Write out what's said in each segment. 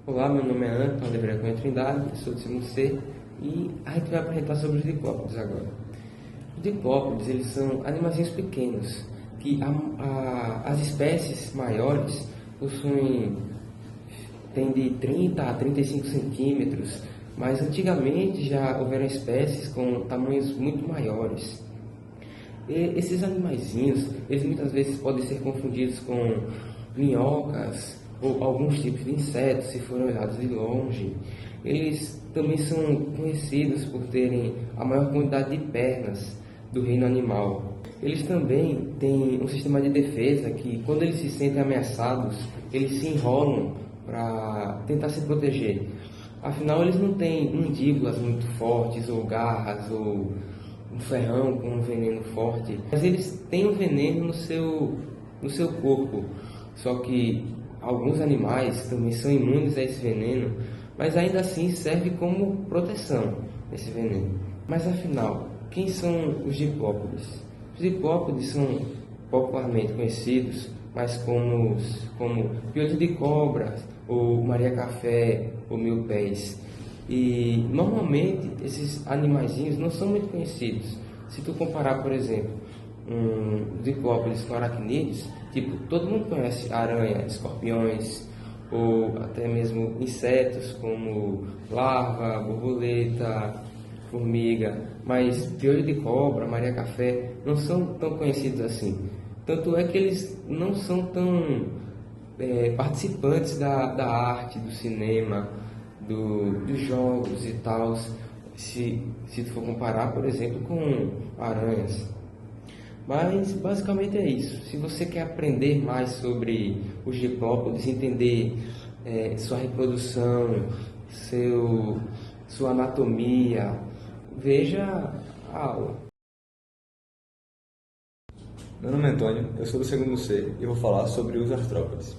Olá, meu nome é Antônio Oliveira Cunha Trindade, sou do segundo C e a gente vai apresentar sobre os diplopodes agora. Os diplopodes, eles são animaizinhos pequenos, que as espécies maiores têm de 30 a 35 centímetros, mas antigamente já houveram espécies com tamanhos muito maiores. E esses animaizinhos, eles muitas vezes podem ser confundidos com minhocas ou alguns tipos de insetos, se forem olhados de longe. Eles também são conhecidos por terem a maior quantidade de pernas do reino animal. Eles também têm um sistema de defesa que, quando eles se sentem ameaçados, eles se enrolam para tentar se proteger. Afinal, eles não têm mandíbulas muito fortes, ou garras, ou um ferrão com um veneno forte, mas eles têm um veneno no seu corpo. Só que alguns animais também são imunes a esse veneno, mas ainda assim serve como proteção esse veneno. Mas afinal, quem são os diplópodes? Os diplópodes são popularmente conhecidos mais como piolho de cobra, ou Maria Café, ou Mil Pés. E normalmente esses animaizinhos não são muito conhecidos. Se tu comparar, por exemplo, diplopodes com aracnídeos, tipo, todo mundo conhece aranha, escorpiões, ou até mesmo insetos como larva, borboleta, formiga, mas piolho de cobra, Maria Café não são tão conhecidos assim. Tanto é que eles não são tão participantes da arte, do cinema, dos jogos e tal, se tu for comparar, por exemplo, com aranhas. Mas basicamente é isso. Se você quer aprender mais sobre os diplópodes, entender sua reprodução, sua anatomia, veja a aula. Meu nome é Antônio, eu sou do segundo C e vou falar sobre os artrópodes.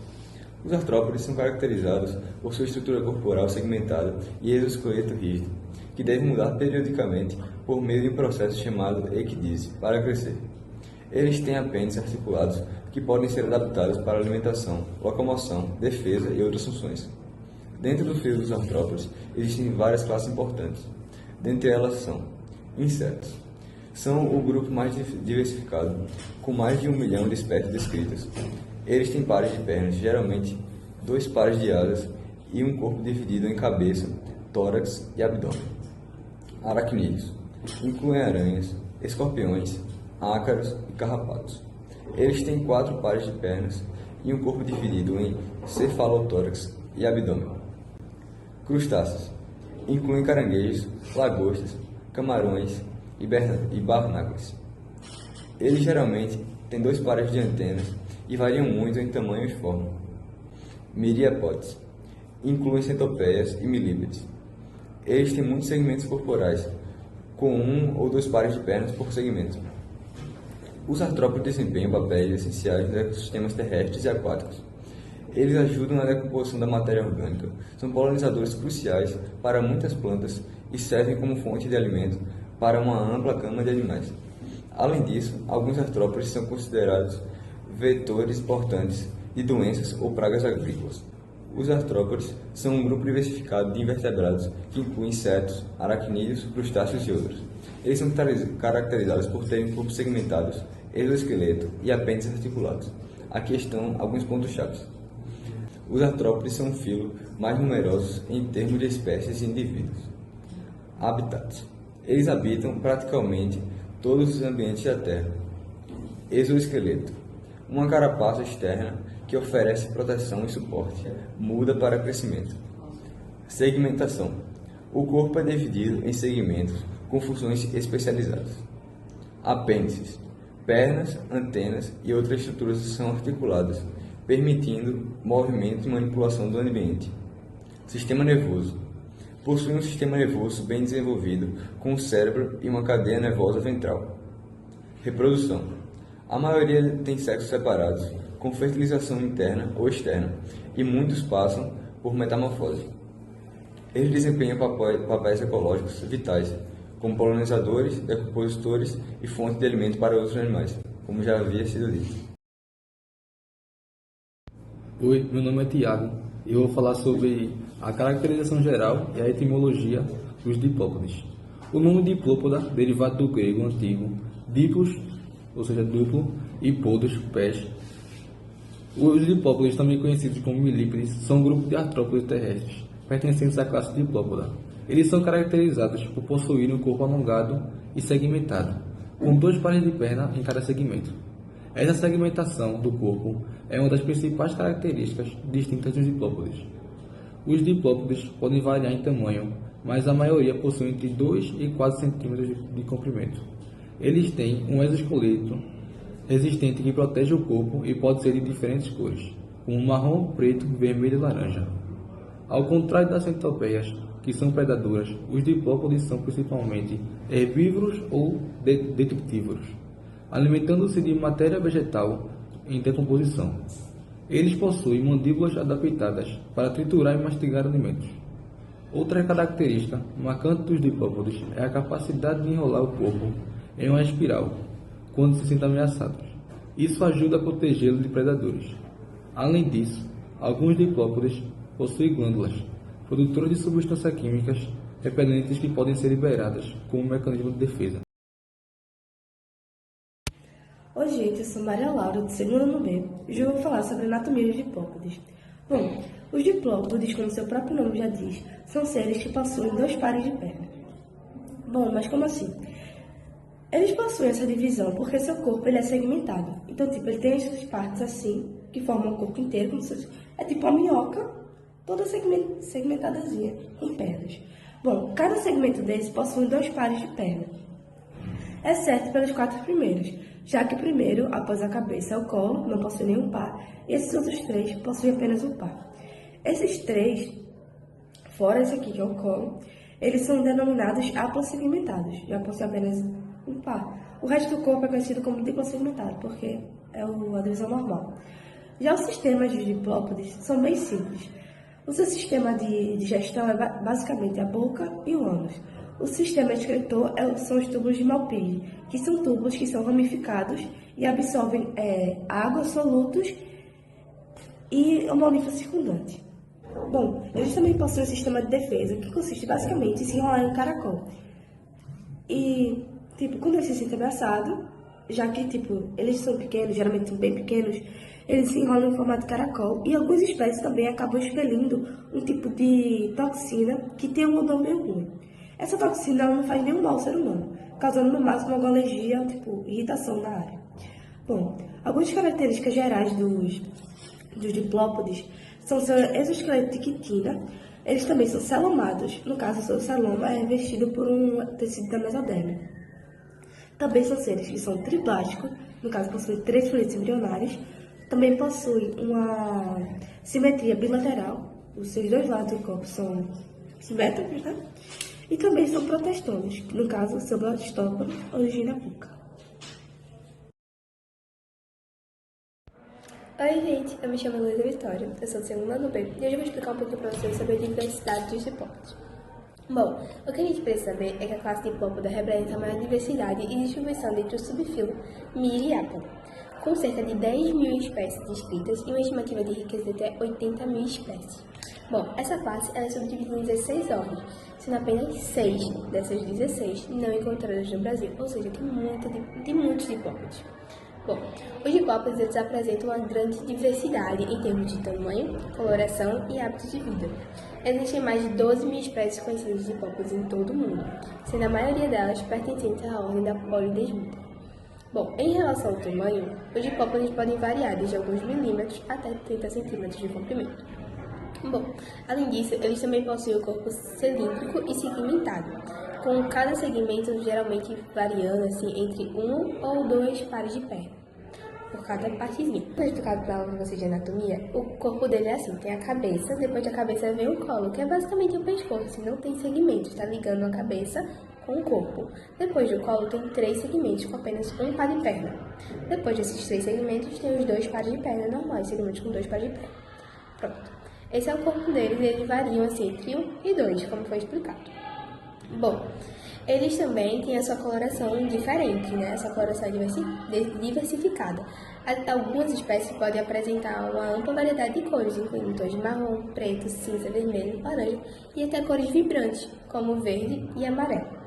Os artrópodes são caracterizados por sua estrutura corporal segmentada e exoesqueleto rígido, que deve mudar periodicamente por meio de um processo chamado ecdise para crescer. Eles têm apêndices articulados que podem ser adaptados para alimentação, locomoção, defesa e outras funções. Dentro do filo dos artrópodes existem várias classes importantes. Dentre elas são insetos. São o grupo mais diversificado, com mais de 1 milhão de espécies descritas. Eles têm pares de pernas, geralmente 2 pares de asas e um corpo dividido em cabeça, tórax e abdômen. Aracnídeos. Incluem aranhas, escorpiões, ácaros e carrapatos. Eles têm 4 pares de pernas e um corpo dividido em cefalotórax e abdômen. Crustáceos. Incluem caranguejos, lagostas, camarões e barnáculas. Eles geralmente têm 2 pares de antenas e variam muito em tamanho e forma. Miriapódes. Incluem centopeias e milípedes. Eles têm muitos segmentos corporais, com 1 ou 2 pares de pernas por segmento. Os artrópodes desempenham papéis essenciais nos ecossistemas terrestres e aquáticos. Eles ajudam na decomposição da matéria orgânica, são polinizadores cruciais para muitas plantas e servem como fonte de alimento para uma ampla gama de animais. Além disso, alguns artrópodes são considerados vetores importantes de doenças ou pragas agrícolas. Os artrópodes são um grupo diversificado de invertebrados que inclui insetos, aracnídeos, crustáceos e outros. Eles são caracterizados por terem corpos segmentados, exoesqueleto e apêndices articulados. Aqui estão alguns pontos-chave. Os artrópodes são o filo mais numerosos em termos de espécies e indivíduos. Habitats. Eles habitam praticamente todos os ambientes da Terra. Exoesqueleto. Uma carapaça externa que oferece proteção e suporte, muda para crescimento. Segmentação. O corpo é dividido em segmentos com funções especializadas. Apêndices. Pernas, antenas e outras estruturas são articuladas, permitindo movimento e manipulação do ambiente. Sistema nervoso. Possui um sistema nervoso bem desenvolvido, com o cérebro e uma cadeia nervosa ventral. Reprodução. A maioria tem sexos separados, com fertilização interna ou externa, e muitos passam por metamorfose. Eles desempenham papéis ecológicos vitais, como polinizadores, decompositores e fonte de alimento para outros animais, como já havia sido dito. Oi, meu nome é Tiago eu vou falar sobre a caracterização geral e a etimologia dos diplópodes. O nome diplópoda, derivado do grego antigo diplos, ou seja, duplo, e podos, pés. Os diplópodes, também conhecidos como milípedes, são um grupo de artrópodes terrestres, pertencentes à classe diplópoda. Eles são caracterizados por possuírem um corpo alongado e segmentado, com 2 pares de perna em cada segmento. Essa segmentação do corpo é uma das principais características distintas dos diplópodes. Os diplópodes podem variar em tamanho, mas a maioria possui entre 2 e 4 centímetros de comprimento. Eles têm um exoesqueleto resistente que protege o corpo e pode ser de diferentes cores, como marrom, preto, vermelho e laranja. Ao contrário das centopeias, que são predadoras, os diplópodes são principalmente herbívoros ou detritívoros, alimentando-se de matéria vegetal em decomposição. Eles possuem mandíbulas adaptadas para triturar e mastigar alimentos. Outra característica marcante dos diplópodes é a capacidade de enrolar o corpo em uma espiral quando se sentem ameaçados. Isso ajuda a protegê-los de predadores. Além disso, alguns diplópodes possuem glândulas, produtoras de substâncias químicas repelentes que podem ser liberadas como um mecanismo de defesa. Oi gente, eu sou Maria Laura, do segundo ano B, e hoje eu vou falar sobre a anatomia dos diplópodes. Bom, os diplópodes, como seu próprio nome já diz, são seres que possuem 2 pares de pernas. Bom, mas como assim? Eles possuem essa divisão porque seu corpo ele é segmentado. Então, ele tem essas partes assim, que formam o corpo inteiro, como se fosse, é tipo uma minhoca, toda segmentadazinha, com pernas. Bom, cada segmento desse possui 2 pares de perna, exceto pelos 4 primeiros, já que o primeiro, após a cabeça, é o colo, não possui nenhum par, e esses outros 3 possuem apenas um par. Esses 3, fora esse aqui que é o colo, eles são denominados apossegmentados, já possuem apenas um par. O resto do corpo é conhecido como dipossegmentado, porque é a divisão normal. Já os sistemas dos diplópodes são bem simples. O seu sistema de digestão é basicamente a boca e o ânus. O sistema excretor são os túbulos de Malpighi, que são túbulos que são ramificados e absorvem água, solutos e uma linfa circundante. Bom, eles também possuem um sistema de defesa, que consiste basicamente em se enrolar em um caracol. E, quando eles se sentem ameaçados, já que, eles são pequenos, geralmente são bem pequenos, eles se enrolam em formato de caracol. E algumas espécies também acabam expelindo um tipo de toxina que tem um odor meio ruim. Essa toxina ela não faz nenhum mal ao ser humano, causando no máximo alguma alergia, irritação na área. Bom, algumas características gerais dos diplópodes são seu exoesqueleto de quitina. Eles também são celomados, no caso, o seu celoma é revestido por um tecido da mesoderme. Também são seres que são triblásticos, no caso, possuem 3 fluidos embrionários. Também possuem uma simetria bilateral, os seus 2 lados do corpo são simétricos, né? E também são protestômios, no caso, o seu blastóporo origina a boca. Oi gente, eu me chamo Luísa Vitória, eu sou do segundo ano B e hoje eu vou explicar um pouquinho para vocês sobre a diversidade dos diplópodes. Bom, o que a gente precisa saber é que a classe diplópoda representa a maior diversidade e distribuição dentro do subfilo Myriapoda, com cerca de 10 mil espécies descritas e uma estimativa de riqueza de até 80 mil espécies. Bom, essa classe é subdividida em 16 ordens, sendo apenas 6 dessas 16 não encontradas no Brasil, ou seja, tem muitos diplópodes. Bom, os diplópodes eles apresentam uma grande diversidade em termos de tamanho, coloração e hábitos de vida. Existem mais de 12 mil espécies conhecidas de diplópodes em todo o mundo, sendo a maioria delas pertencentes à ordem da Polydesmida. Bom, em relação ao tamanho, os diplópodes podem variar desde alguns milímetros até 30 centímetros de comprimento. Bom, além disso, eles também possuem o corpo cilíndrico e segmentado, com cada segmento geralmente variando entre 1 ou 2 pares de perna por cada partezinha. Como explicado para vocês de anatomia, o corpo dele é assim, tem a cabeça, depois da cabeça vem o colo, que é basicamente o pescoço, não tem segmentos, está ligando a cabeça com o corpo. Depois do colo tem 3 segmentos com apenas um par de perna. Depois desses 3 segmentos tem os 2 pares de perna normais, segmentos com 2 pares de perna. Pronto. Esse é o corpo deles e eles variam entre 1 e 2, como foi explicado. Bom, Eles também têm a sua coloração diferente, né? Essa coloração é diversificada. Algumas espécies podem apresentar uma ampla variedade de cores, incluindo tons de marrom, preto, cinza, vermelho, laranja e até cores vibrantes, como verde e amarelo.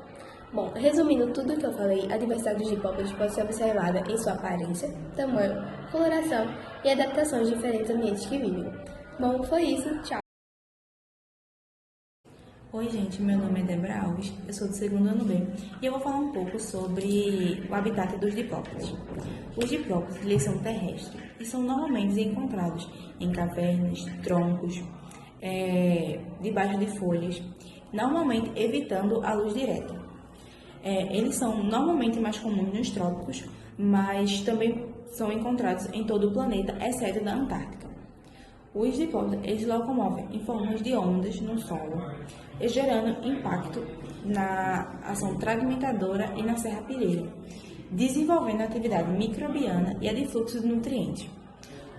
Bom, resumindo tudo o que eu falei, a diversidade dos diplopodes pode ser observada em sua aparência, tamanho, coloração e adaptação aos diferentes ambientes que vivem. Bom, foi isso. Tchau! Oi gente, meu nome é Débora Alves, eu sou do segundo ano B e eu vou falar um pouco sobre o habitat dos diplópodes. Os diplópodes, eles são terrestres e são normalmente encontrados em cavernas, troncos, debaixo de folhas, normalmente evitando a luz direta. Eles são normalmente mais comuns nos trópicos, mas também são encontrados em todo o planeta, exceto na Antártica. Os diplópodes, eles locomovem em formas de ondas no solo, gerando impacto na ação fragmentadora e na serrapilheira, desenvolvendo a atividade microbiana e a de fluxo de nutrientes.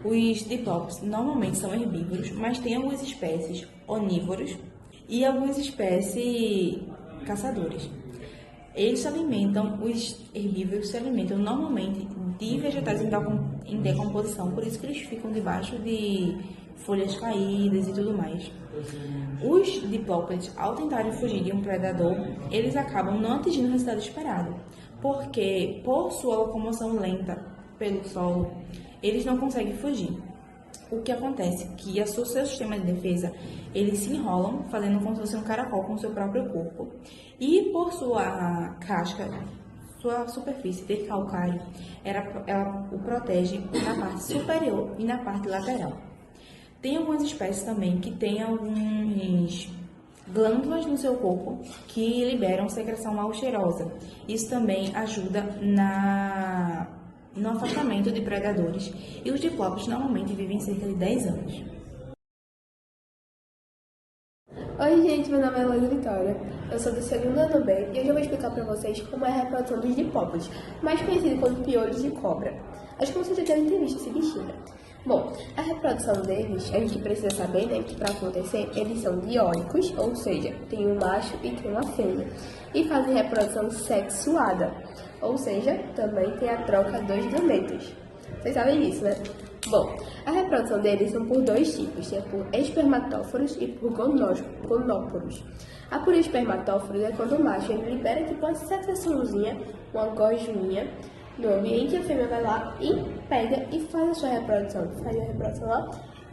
Os diplópodes normalmente são herbívoros, mas tem algumas espécies onívoros e algumas espécies caçadoras. Os herbívoros se alimentam normalmente de vegetais em decomposição, por isso que eles ficam debaixo de folhas caídas e tudo mais. Os diplópodes, ao tentarem fugir de um predador, eles acabam não atingindo o resultado esperado, porque por sua locomoção lenta pelo solo, eles não conseguem fugir. O que acontece é que seu sistema de defesa, eles se enrolam, fazendo como se fosse um caracol com o seu próprio corpo. E por sua casca, sua superfície ter calcário, ela o protege na parte superior e na parte lateral. Tem algumas espécies também que têm algumas glândulas no seu corpo que liberam secreção mal cheirosa. Isso também ajuda no afastamento de predadores, e os diplópodes normalmente vivem cerca de 10 anos. Oi gente, meu nome é Luísa Vitória, eu sou do segundo ano B e hoje eu vou explicar para vocês como é a reprodução dos diplópodes, mais conhecido como piolhos de cobra. Acho que vocês já devem ter visto esse bichinho. Bom, a reprodução deles, a gente precisa saber, né, que para acontecer, eles são dioicos, ou seja, tem um macho e tem uma fêmea, e fazem reprodução sexuada, ou seja, também tem a troca dos gametas. Vocês sabem disso, né? Bom, a reprodução deles são por dois tipos, é por espermatóforos e por gonóporos. A por espermatóforos é quando o macho ele libera tipo uma secreçãozinha, uma gosminha no ambiente, a fêmea vai lá e pega e faz a sua reprodução, lá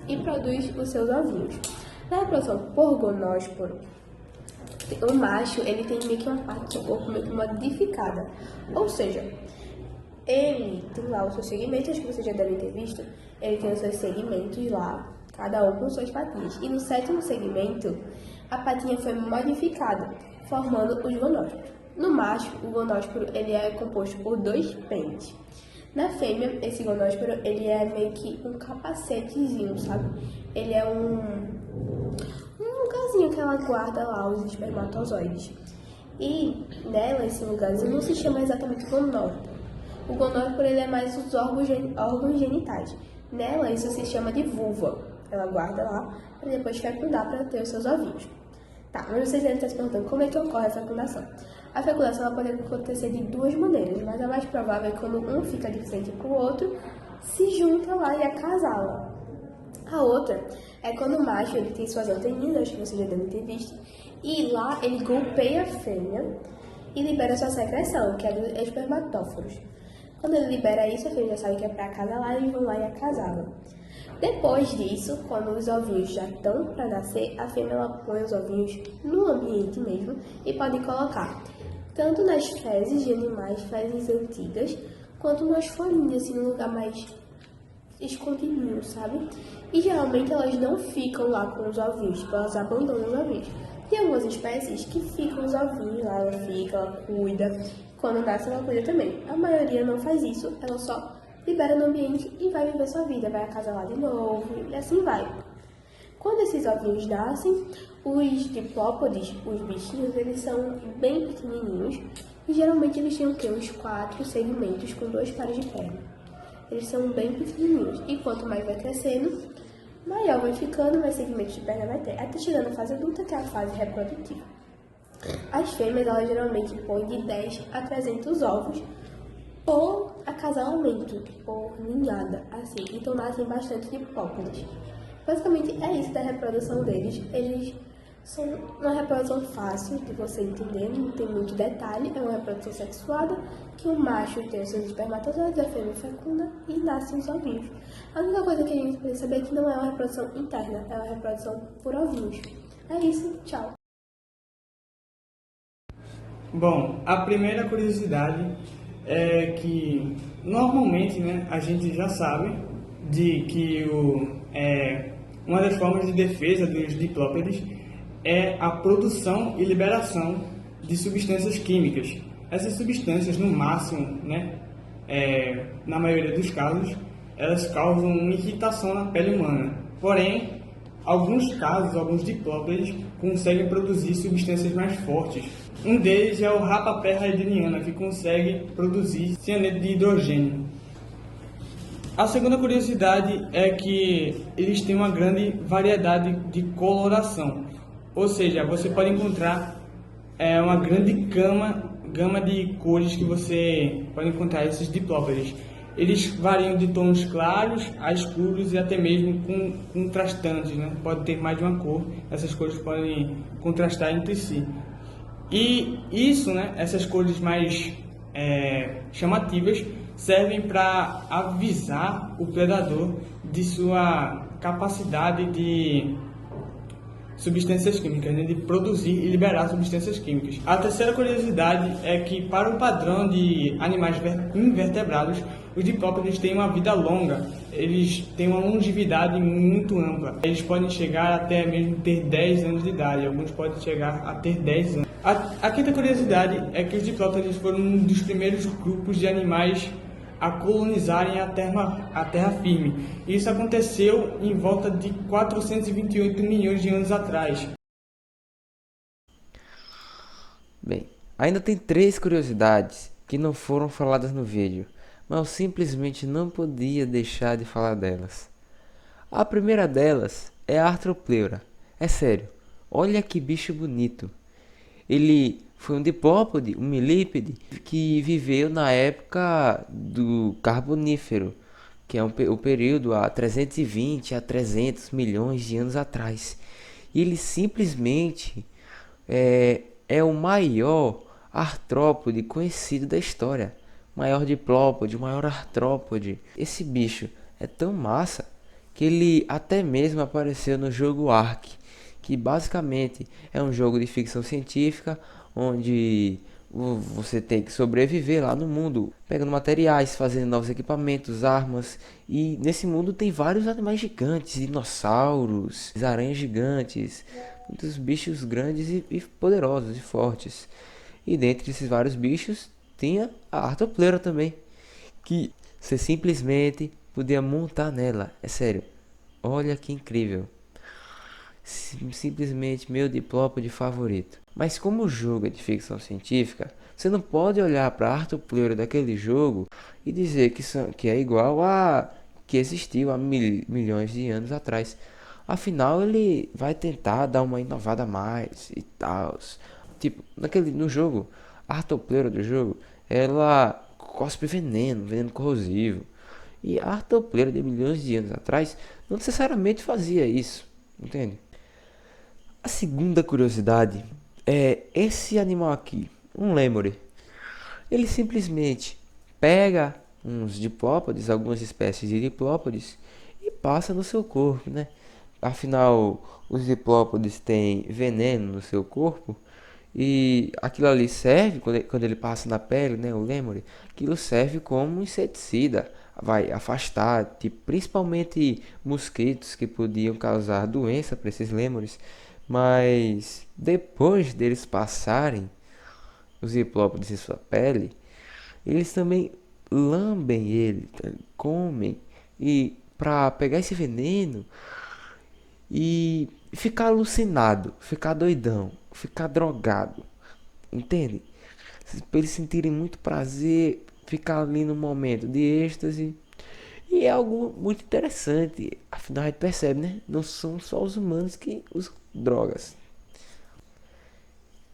e produz os seus ovinhos. Na reprodução por gonósporo, o macho ele tem meio que uma parte do seu corpo meio que modificada, ou seja, ele tem lá os seus segmentos, acho que vocês já devem ter visto, ele tem os seus segmentos lá, cada um com suas patinhas. E no sétimo segmento, a patinha foi modificada, formando os gonósporos. No macho, o gonósporo ele é composto por dois pentes. Na fêmea, esse gonósporo ele é meio que um capacetezinho, sabe? Ele é um lugarzinho que ela guarda lá os espermatozoides. E nela, esse lugarzinho não se chama exatamente gonósporo. O gonósporo ele é mais os órgãos genitais. Nela, isso se chama de vulva. Ela guarda lá para depois fecundar para ter os seus ovinhos. Tá, mas vocês devem estar se perguntando como é que ocorre a fecundação. A fecundação ela pode acontecer de duas maneiras, mas a mais provável é quando um fica de frente para o outro, se junta lá e acasala. A outra é quando o macho ele tem suas anteninhas, acho que vocês já devem ter visto, e lá ele golpeia a fêmea e libera sua secreção, que é dos espermatóforos. Quando ele libera isso, a fêmea já sabe que é para acasalar, eles vão lá e acasalam. Depois disso, quando os ovinhos já estão para nascer, a fêmea ela põe os ovinhos no ambiente mesmo e pode colocar tanto nas fezes de animais, fezes antigas, quanto nas folhinhas, assim, num lugar mais escondidinho, sabe? E geralmente elas não ficam lá com os ovinhos, tipo, elas abandonam os ovinhos. Tem algumas espécies que ficam os ovinhos lá, ela fica, ela cuida, quando nasce ela cuida também. A maioria não faz isso, ela só libera no ambiente e vai viver sua vida, vai acasalar de novo e assim vai. Quando esses ovinhos nascem, os diplópodes, os bichinhos, eles são bem pequenininhos e geralmente eles têm o quê? Uns 4 segmentos com 2 pares de perna. Eles são bem pequenininhos e quanto mais vai crescendo, maior vai ficando, mais segmentos de perna vai ter. Até chegando à fase adulta, que é a fase reprodutiva. As fêmeas, elas geralmente põem de 10 a 300 ovos por acasalamento, por ninhada, assim. Então nascem bastante diplopodes. Basicamente é isso da reprodução deles. Eles são uma reprodução fácil de você entender, não tem muito detalhe. É uma reprodução sexuada, que o macho tem os seus espermatozoides, a fêmea fecunda e nascem os ovinhos. A única coisa que a gente precisa saber é que não é uma reprodução interna, é uma reprodução por ovinhos. É isso, tchau. Bom, a primeira curiosidade é que normalmente, né, a gente já sabe de que uma das formas de defesa dos diplópodes é a produção e liberação de substâncias químicas. Essas substâncias, no máximo, né, na maioria dos casos, elas causam uma irritação na pele humana. Porém, alguns casos, alguns diplópodes conseguem produzir substâncias mais fortes. Um deles é o Rapapé raideniana, que consegue produzir cianeto de hidrogênio. A segunda curiosidade é que eles têm uma grande variedade de coloração, ou seja, você pode encontrar uma grande gama de cores que você pode encontrar esses diplópodes. Eles variam de tons claros a escuros e até mesmo contrastantes, né? Pode ter mais de uma cor, essas cores podem contrastar entre si. E isso, né, essas cores mais chamativas servem para avisar o predador de sua capacidade de substâncias químicas, né, de produzir e liberar substâncias químicas. A terceira curiosidade é que, para o padrão de animais invertebrados, os diplópodes têm uma vida longa, eles têm uma longevidade muito ampla. Eles podem chegar até mesmo ter 10 anos de idade, alguns podem chegar a ter 10 anos. A quinta curiosidade é que os diplópodes foram um dos primeiros grupos de animais a colonizarem a terra firme. Isso aconteceu em volta de 428 milhões de anos atrás. Bem, ainda tem 3 curiosidades que não foram faladas no vídeo, mas eu simplesmente não podia deixar de falar delas. A primeira delas é a Arthropleura. É sério, olha que bicho bonito. Ele foi um diplópode, um milípede, que viveu na época do Carbonífero, que é o período há 320 a 300 milhões de anos atrás. E ele simplesmente é o maior artrópode conhecido da história. Maior diplópode, maior artrópode. Esse bicho é tão massa que ele até mesmo apareceu no jogo Ark, que basicamente é um jogo de ficção científica onde você tem que sobreviver lá no mundo, pegando materiais, fazendo novos equipamentos, armas. E nesse mundo tem vários animais gigantes, dinossauros, aranhas gigantes, muitos bichos grandes e poderosos e fortes. E dentre esses vários bichos tinha a Arthropleura também, que você simplesmente podia montar nela. É sério, olha que incrível. Simplesmente meu diplópode favorito. Mas como o jogo é de ficção científica, você não pode olhar para a Arthropleura daquele jogo e dizer que é igual a que existiu há milhões de anos atrás. Afinal, ele vai tentar dar uma inovada a mais e tal. Tipo, no jogo, a Arthropleura do jogo, ela cospe veneno corrosivo. E a Arthropleura de milhões de anos atrás não necessariamente fazia isso, entende? A segunda curiosidade é esse animal aqui, um lêmure. Ele simplesmente pega uns diplópodes, algumas espécies de diplópodes, e passa no seu corpo, né? Afinal, os diplópodes têm veneno no seu corpo, e aquilo ali serve, quando ele passa na pele, né, o lêmure, aquilo serve como um inseticida, vai afastar, tipo, principalmente mosquitos que podiam causar doença para esses lêmures. Mas depois deles passarem os diplópodes em sua pele, eles também lambem ele, comem, e para pegar esse veneno e ficar alucinado, ficar doidão, ficar drogado, entende? Para eles sentirem muito prazer, ficar ali no momento de êxtase. E é algo muito interessante, afinal a gente percebe, né? Não são só os humanos que usam drogas.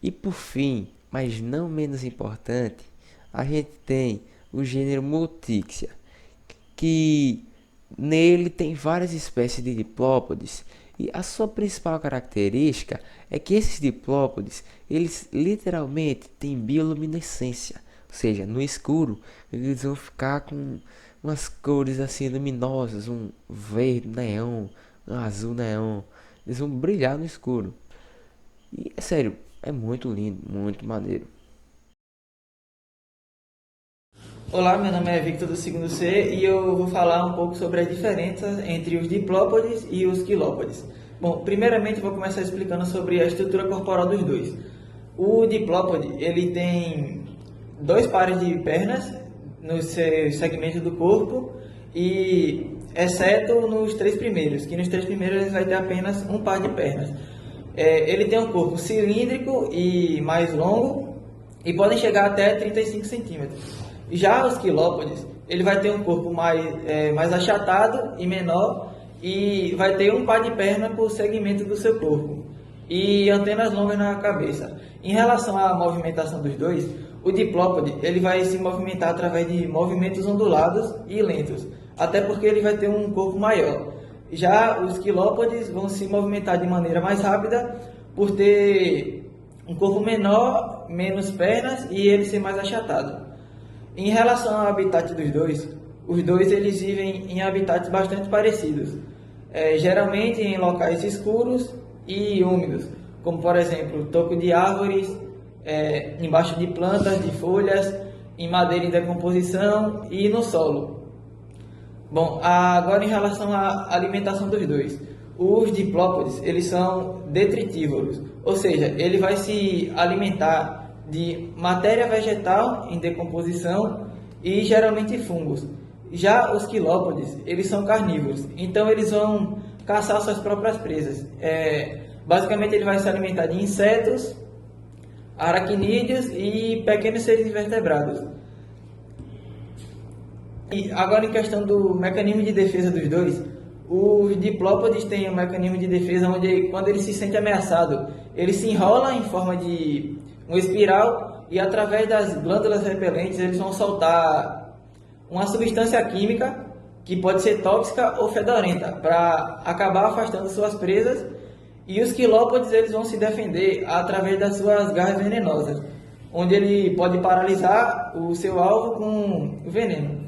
E por fim, mas não menos importante, a gente tem o gênero Multixia, que nele tem várias espécies de diplópodes, e a sua principal característica é que esses diplópodes, eles literalmente têm bioluminescência, ou seja, no escuro eles vão ficar com umas cores assim luminosas, um verde neon, um azul neon, eles vão brilhar no escuro. E é sério, é muito lindo, muito maneiro. Olá, meu nome é Victor do segundo C e eu vou falar um pouco sobre as diferenças entre os diplópodes e os quilópodes. Bom, primeiramente vou começar explicando sobre a estrutura corporal dos dois. O diplópode, ele tem 2 pares de pernas no seu segmento do corpo, e exceto nos 3 primeiros, que nos 3 primeiros ele vai ter apenas um par de pernas. Ele tem um corpo cilíndrico e mais longo e podem chegar até 35 centímetros. Já os quilópodes, ele vai ter um corpo mais achatado e menor, e vai ter um par de perna por segmento do seu corpo e antenas longas na cabeça. Em relação à movimentação dos dois, o diplópode ele vai se movimentar através de movimentos ondulados e lentos, até porque ele vai ter um corpo maior. Já os quilópodes vão se movimentar de maneira mais rápida por ter um corpo menor, menos pernas e ele ser mais achatado. Em relação ao habitat dos dois, os dois eles vivem em habitats bastante parecidos, geralmente em locais escuros e úmidos, como por exemplo toco de árvores, embaixo de plantas, de folhas, em madeira em decomposição e no solo. Bom, agora em relação à alimentação dos dois, os diplópodes eles são detritívoros, ou seja, ele vai se alimentar de matéria vegetal em decomposição e geralmente fungos. Já os quilópodes, eles são carnívoros, então eles vão caçar suas próprias presas. Basicamente ele vai se alimentar de insetos, aracnídeos e pequenos seres invertebrados. E agora em questão do mecanismo de defesa dos dois, os diplópodes têm um mecanismo de defesa onde quando ele se sente ameaçado, ele se enrola em forma de uma espiral e através das glândulas repelentes eles vão soltar uma substância química que pode ser tóxica ou fedorenta para acabar afastando suas presas, e os quilópodes eles vão se defender através das suas garras venenosas, onde ele pode paralisar o seu alvo com veneno.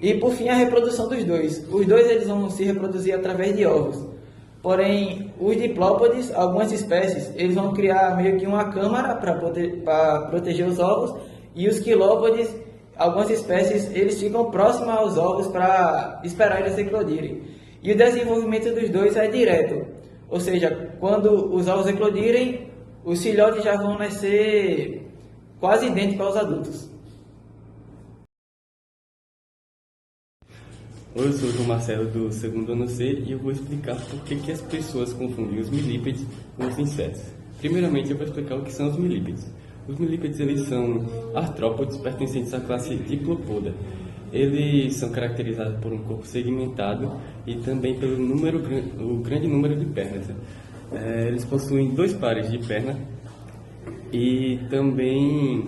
E por fim a reprodução dos dois. Os dois eles vão se reproduzir através de ovos. Porém, os diplópodes, algumas espécies, eles vão criar meio que uma câmara para proteger os ovos, e os quilópodes, algumas espécies, eles ficam próximos aos ovos para esperar eles eclodirem. E o desenvolvimento dos dois é direto, ou seja, quando os ovos eclodirem, os filhotes já vão nascer quase idênticos aos adultos. Oi, eu sou o João Marcelo do segundo ano C e eu vou explicar por que as pessoas confundem os milípedes com os insetos. Primeiramente, eu vou explicar o que são os milípedes. Os milípedes eles são artrópodes pertencentes à classe Diplopoda. Eles são caracterizados por um corpo segmentado e também pelo grande número de pernas. Eles possuem 2 pares de perna e também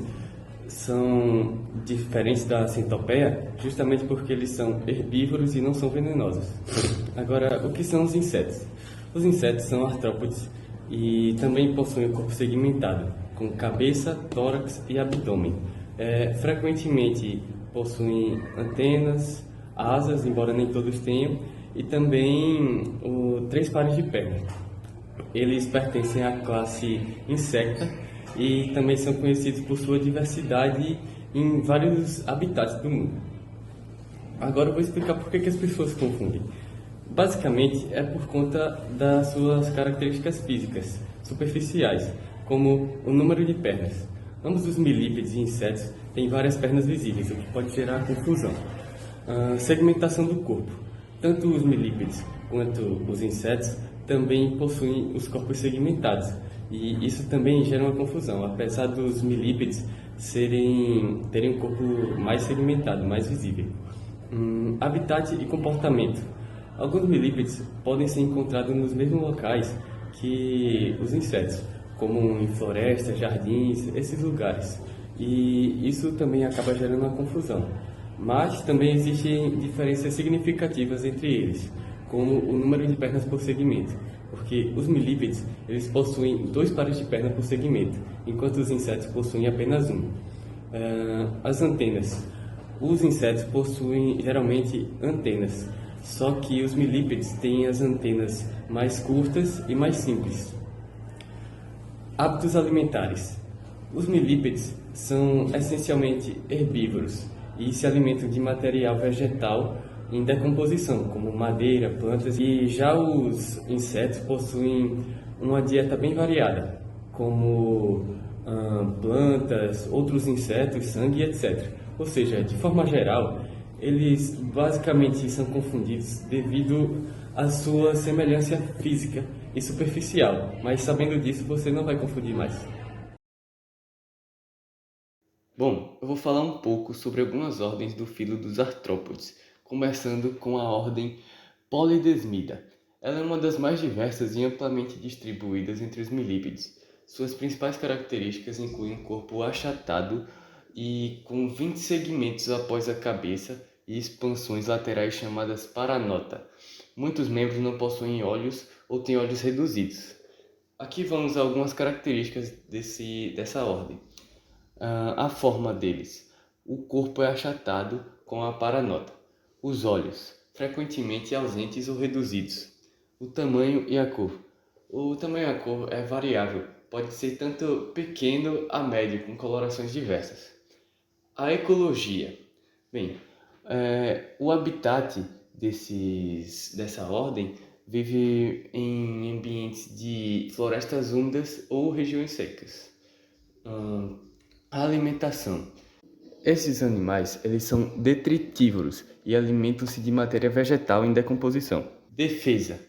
são diferentes da centopeia justamente porque eles são herbívoros e não são venenosos. Agora, o que são os insetos? Os insetos são artrópodes e também possuem um corpo segmentado, com cabeça, tórax e abdômen. Frequentemente possuem antenas, asas, embora nem todos tenham, e também 3 pares de pernas. Eles pertencem à classe insecta e também são conhecidos por sua diversidade em vários habitats do mundo. Agora eu vou explicar por que as pessoas confundem. Basicamente é por conta das suas características físicas superficiais, como o número de pernas. Ambos os milípedes e insetos têm várias pernas visíveis, o que pode gerar confusão. Segmentação do corpo. Tanto os milípedes quanto os insetos também possuem os corpos segmentados, e isso também gera uma confusão, apesar dos milípedes terem um corpo mais segmentado, mais visível. Habitat e comportamento. Alguns milípedes podem ser encontrados nos mesmos locais que os insetos, como em florestas, jardins, esses lugares. E isso também acaba gerando uma confusão. Mas também existem diferenças significativas entre eles, como o número de pernas por segmento, porque os milípedes eles possuem 2 pares de pernas por segmento, enquanto os insetos possuem apenas um. As antenas. Os insetos possuem geralmente antenas, só que os milípedes têm as antenas mais curtas e mais simples. Hábitos alimentares. Os milípedes são essencialmente herbívoros e se alimentam de material vegetal em decomposição, como madeira, plantas, e já os insetos possuem uma dieta bem variada, como plantas, outros insetos, sangue, etc. Ou seja, de forma geral, eles basicamente são confundidos devido à sua semelhança física e superficial, mas sabendo disso você não vai confundir mais. Bom, eu vou falar um pouco sobre algumas ordens do filo dos artrópodes, começando com a ordem Polydesmida. Ela é uma das mais diversas e amplamente distribuídas entre os milípedes. Suas principais características incluem um corpo achatado e com 20 segmentos após a cabeça e expansões laterais chamadas paranota. Muitos membros não possuem olhos ou têm olhos reduzidos. Aqui vamos a algumas características dessa ordem. A forma deles. O corpo é achatado com a paranota. Os olhos, frequentemente ausentes ou reduzidos. O tamanho e a cor. O tamanho e a cor é variável, pode ser tanto pequeno a médio, com colorações diversas. A ecologia. Bem, o habitat dessa ordem vive em ambientes de florestas úmidas ou regiões secas. A alimentação. Esses animais eles são detritívoros e alimentam-se de matéria vegetal em decomposição. Defesa.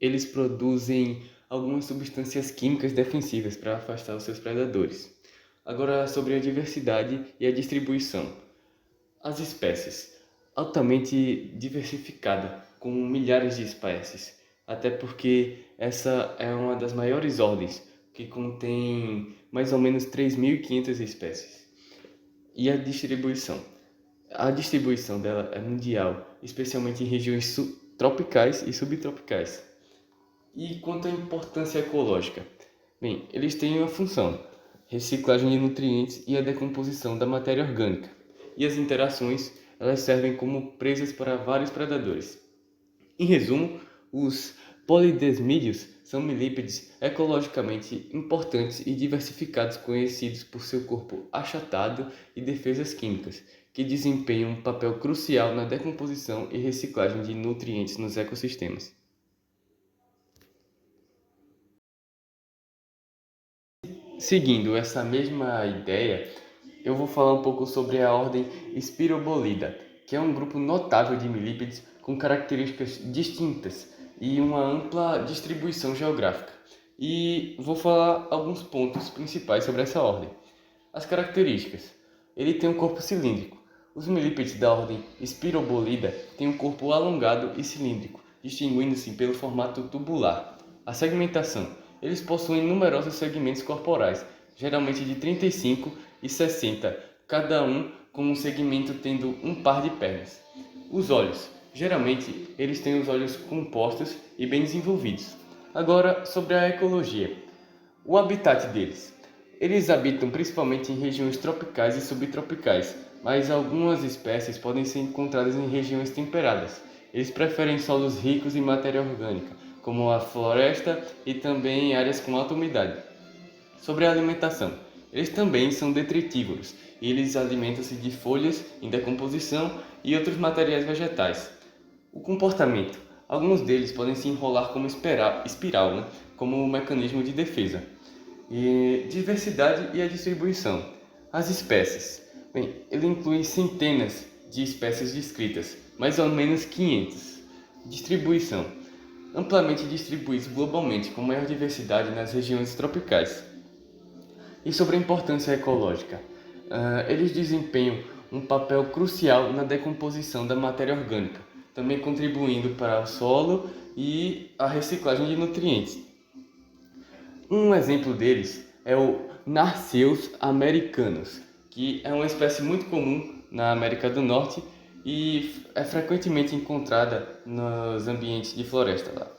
Eles produzem algumas substâncias químicas defensivas para afastar os seus predadores. Agora sobre a diversidade e a distribuição. As espécies. Altamente diversificada, com milhares de espécies, até porque essa é uma das maiores ordens, que contém mais ou menos 3.500 espécies. E a distribuição? A distribuição dela é mundial, especialmente em regiões tropicais e subtropicais. E quanto à importância ecológica? Bem, eles têm uma função, reciclagem de nutrientes e a decomposição da matéria orgânica. E as interações, elas servem como presas para vários predadores. Em resumo, os polidesmídeos são milípedes ecologicamente importantes e diversificados, conhecidos por seu corpo achatado e defesas químicas, que desempenham um papel crucial na decomposição e reciclagem de nutrientes nos ecossistemas. Seguindo essa mesma ideia, eu vou falar um pouco sobre a ordem Spirobolida, que é um grupo notável de milípedes com características distintas e uma ampla distribuição geográfica. E vou falar alguns pontos principais sobre essa ordem. As características. Ele tem um corpo cilíndrico. Os milípedes da ordem Spirobolida têm um corpo alongado e cilíndrico, distinguindo-se pelo formato tubular. A segmentação. Eles possuem numerosos segmentos corporais, geralmente de 35 e 60, cada um com um segmento tendo um par de pernas. Os olhos. Geralmente, eles têm os olhos compostos e bem desenvolvidos. Agora, sobre a ecologia. O habitat deles. Eles habitam principalmente em regiões tropicais e subtropicais, mas algumas espécies podem ser encontradas em regiões temperadas. Eles preferem solos ricos em matéria orgânica, como a floresta e também áreas com alta umidade. Sobre a alimentação. Eles também são detritívoros e eles alimentam-se de folhas em decomposição e outros materiais vegetais. O comportamento. Alguns deles podem se enrolar como espiral, como um mecanismo de defesa. E diversidade e a distribuição. As espécies. Bem, ele inclui centenas de espécies descritas, mais ou menos 500. Distribuição. Amplamente distribuídos globalmente, com maior diversidade nas regiões tropicais. E sobre a importância ecológica. Eles desempenham um papel crucial na decomposição da matéria orgânica, também contribuindo para o solo e a reciclagem de nutrientes. Um exemplo deles é o Narceus americanus, que é uma espécie muito comum na América do Norte e é frequentemente encontrada nos ambientes de floresta lá.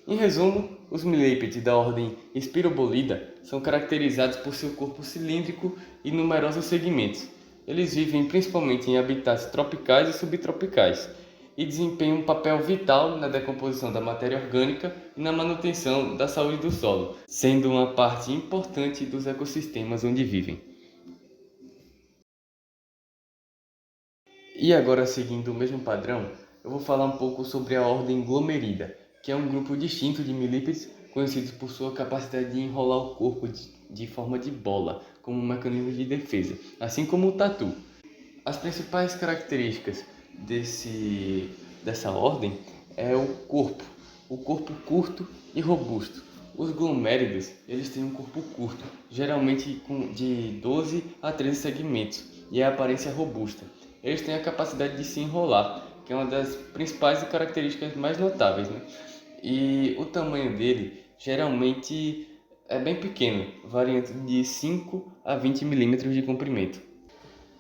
Em resumo, os milípedes da ordem Spirobolida são caracterizados por seu corpo cilíndrico e numerosos segmentos. Eles vivem principalmente em habitats tropicais e subtropicais e desempenham um papel vital na decomposição da matéria orgânica e na manutenção da saúde do solo, sendo uma parte importante dos ecossistemas onde vivem. E agora, seguindo o mesmo padrão, eu vou falar um pouco sobre a ordem Glomerida, que é um grupo distinto de milípedes conhecidos por sua capacidade de enrolar o corpo de forma de bola, como um mecanismo de defesa, assim como o tatu. As principais características dessa ordem é o corpo curto e robusto. Os gloméridos, eles têm um corpo curto, geralmente de 12 a 13 segmentos, e a aparência robusta. Eles têm a capacidade de se enrolar, que é uma das principais características mais notáveis, né? E o tamanho dele geralmente é bem pequeno, variando de 5 a 20 milímetros de comprimento.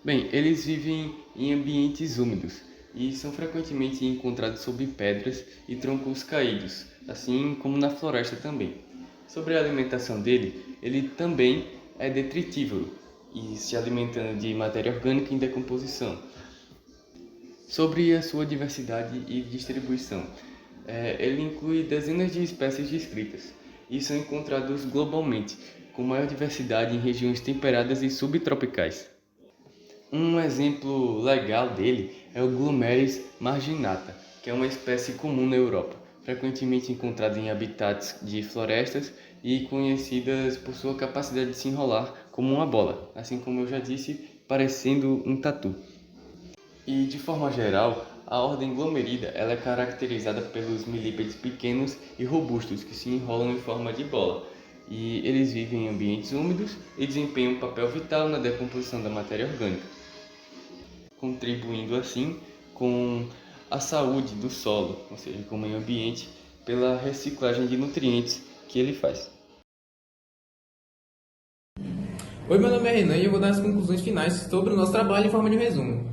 Bem, eles vivem em ambientes úmidos e são frequentemente encontrados sob pedras e troncos caídos, assim como na floresta também. Sobre a alimentação dele, ele também é detritívoro e se alimentando de matéria orgânica em decomposição. Sobre a sua diversidade e distribuição, ele inclui dezenas de espécies descritas e são encontrados globalmente, com maior diversidade em regiões temperadas e subtropicais. Um exemplo legal dele é o Glomeris marginata, que é uma espécie comum na Europa, frequentemente encontrada em habitats de florestas e conhecidas por sua capacidade de se enrolar como uma bola, assim como eu já disse, parecendo um tatu. E de forma geral, a ordem Glomerida ela é caracterizada pelos milípedes pequenos e robustos que se enrolam em forma de bola. E eles vivem em ambientes úmidos e desempenham um papel vital na decomposição da matéria orgânica, contribuindo assim com a saúde do solo, ou seja, com o meio ambiente, pela reciclagem de nutrientes que ele faz. Oi, meu nome é Renan e eu vou dar as conclusões finais sobre o nosso trabalho em forma de resumo.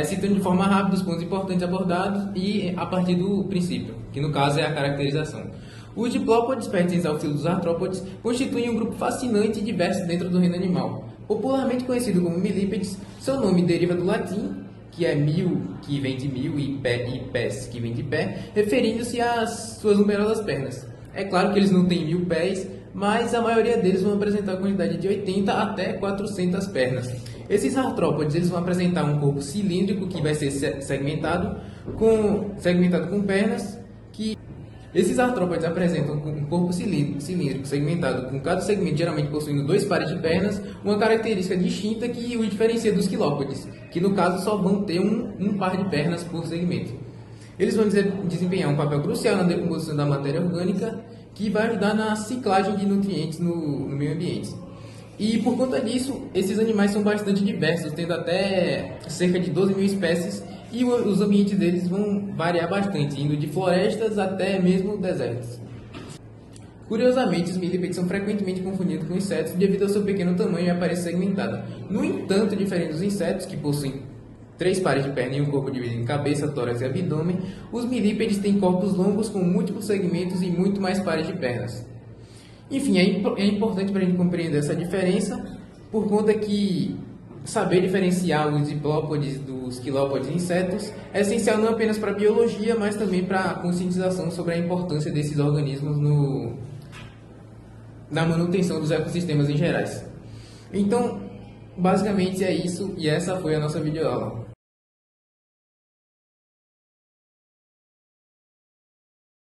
Citando de forma rápida os pontos importantes abordados e a partir do princípio, que no caso é a caracterização. Os diplópodes, pertencentes ao filo dos artrópodes, constituem um grupo fascinante e diverso dentro do reino animal. Popularmente conhecido como milípedes, seu nome deriva do latim, que é mil, que vem de mil, e pés, que vem de pé, referindo-se às suas numerosas pernas. É claro que eles não têm 1000 pés, mas a maioria deles vão apresentar a quantidade de 80 até 400 pernas. Esses artrópodes eles vão apresentar um corpo cilíndrico que vai ser segmentado com pernas. Esses artrópodes apresentam um corpo cilíndrico segmentado, com cada segmento geralmente possuindo 2 pares de pernas, uma característica distinta que o diferencia dos quilópodes, que no caso só vão ter um par de pernas por segmento. Eles vão desempenhar um papel crucial na decomposição da matéria orgânica, que vai ajudar na ciclagem de nutrientes no meio ambiente. E por conta disso, esses animais são bastante diversos, tendo até cerca de 12 mil espécies, e os ambientes deles vão variar bastante, indo de florestas até mesmo desertos. Curiosamente, os milípedes são frequentemente confundidos com insetos devido ao seu pequeno tamanho e aparência segmentada. No entanto, diferente dos insetos, que possuem 3 pares de perna e um corpo dividido em cabeça, tórax e abdômen, os milípedes têm corpos longos com múltiplos segmentos e muito mais pares de pernas. Enfim, é importante para a gente compreender essa diferença, por conta que saber diferenciar os diplópodes dos quilópodes e insetos é essencial não apenas para a biologia, mas também para a conscientização sobre a importância desses organismos na manutenção dos ecossistemas em gerais. Então, basicamente é isso, e essa foi a nossa videoaula.